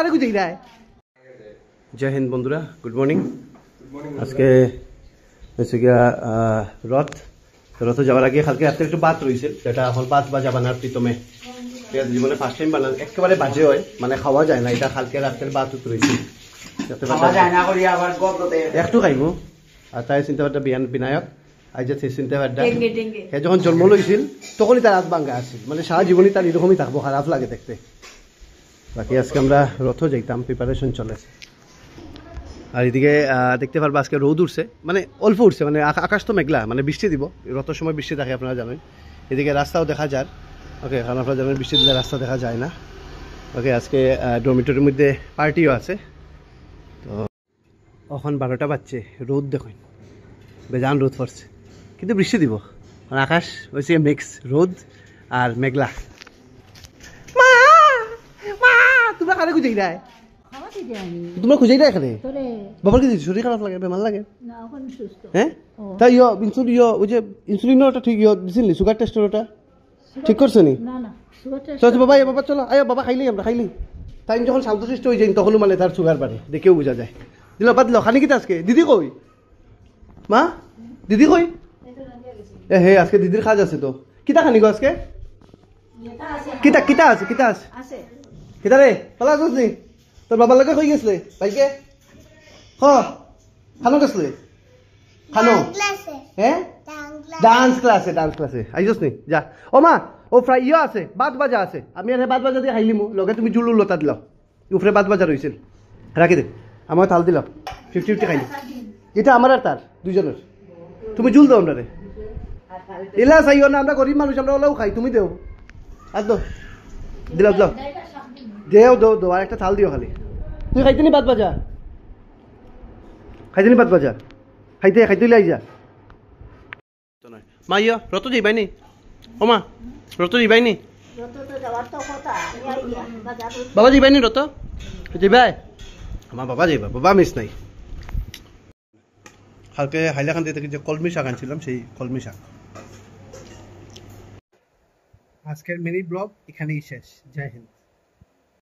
কারে খুঁজে যায়। জয় হিন্দ বন্ধুরা, গুড মর্নিং। আজকে হচ্ছে গিয়া রথে যাওয়ার আগে কালকে রাত্রে একটু ভাত রয়েছে, যেটা এখন 5 বাজা বানার প্রীতমে জীবনে ফার্স্ট টাইম বানান, একেবারে বাজে হয়, মানে খাওয়া যায় না। এটা কালকে রাত্রের ভাত রয়েছে, একটু খাইব। আর তাই চিন্তা ভাবনা বিনায়ক আজ চিন্তা ভাবনা সে যখন জন্ম লইছিল তখনই তার হাত ভাঙ্গা আসছিল, মানে সারা জীবনই তার এরকমই থাকবো, খারাপ লাগে দেখতে। বাকি আজকে আমরা রথ যাইতাম, প্রিপারেশন চলেছে। আর এদিকে দেখতে পারবো আজকে রোদ উঠছে, মানে অল্প উঠছে, মানে আকাশ তো মেঘলা, মানে বৃষ্টি দিব, রথের সময় বৃষ্টি থাকে আপনারা জানেন। এদিকে রাস্তাও দেখা যায়, ওকে, কারণ আপনারা জানেন বৃষ্টি দিলে রাস্তা দেখা যায় না। ওকে, আজকে ডরমিটরির মধ্যে পার্টিও আছে। তো এখন 12টা বাজছে, রোদ দেখুন, বেজান রোদ পড়ছে, কিন্তু বৃষ্টি দিব, মানে আকাশ হয়েছে মিক্স রোদ আর মেঘলা। মা মা তোমরা কারে খুঁজে দেয়, তোমার খুঁজে দেয় এখানে? বাবার কি শরীর খারাপ লাগে, বেমার লাগে? হ্যাঁ, তাই ওই যে ইনসুলিনের ওটা ঠিক দিছিল, সুগার টেস্টের ওটা ঠিক করছো নি? চলো বাবা, বাবা চলো, আয় বাবা, খাইলি আমরা খাইলি। তাই যখন শান্তশিষ্ট হয়ে যাই তখন মানে তার সুগার বাড়ে, দেখেও বোঝা যায়। দিল বাদ দিল, খানি কিতা আজকে? দিদি কই? মা দিদি কই? হে আজকে দিদির কাজ আছে তো। কিতা খানি গো আজকে? কিতা কিতা আছে, কিতা আছে? কিতা রে পালা আসছিস নি? তোর বাবার লাগে কই গেছলে ভাইকে? খানো গেছলে? খানো হ্যাঁ, ডান্স ক্লাসে আইছস নি? যা। ও মা, ও ফ্রাই আছে, বাদ বাজা আছে, আমি আর বাদ বাজা দিয়ে খাইলিমু, লগে তুমি জুলুর লতা দিলাও, উফরে বাদ বাজা রইছিল, রাখি দে, আমার থাল দিলাম, 50-50 খাইলি। এটা আমার আর তার দুইজনের, তুমি জুল দাও আমরা রে, এলা চাইও না, আমরা গরিব মানুষ, আমরা ওলাও খাই, তুমি দেও আর দো, দিলাম দেও দো, আর একটা থাল দিও খালি। তুই খাইতেনি বাদ বাজা, খাইতে আই যা। মা ইয়া রত যাইবাই নি? ও মা রত যাইবাই নি? বাবা যাইবাই নি রত? যাইবাই? আমার বাবা যাইবা, বাবা মিস নাই। কালকে হাইলাকান্দি থেকে যে কলমি শাক আনছিলাম, সেই কলমি শাক। আজকের মিনি ব্লগ এখানেই শেষ। জয় হিন্দ।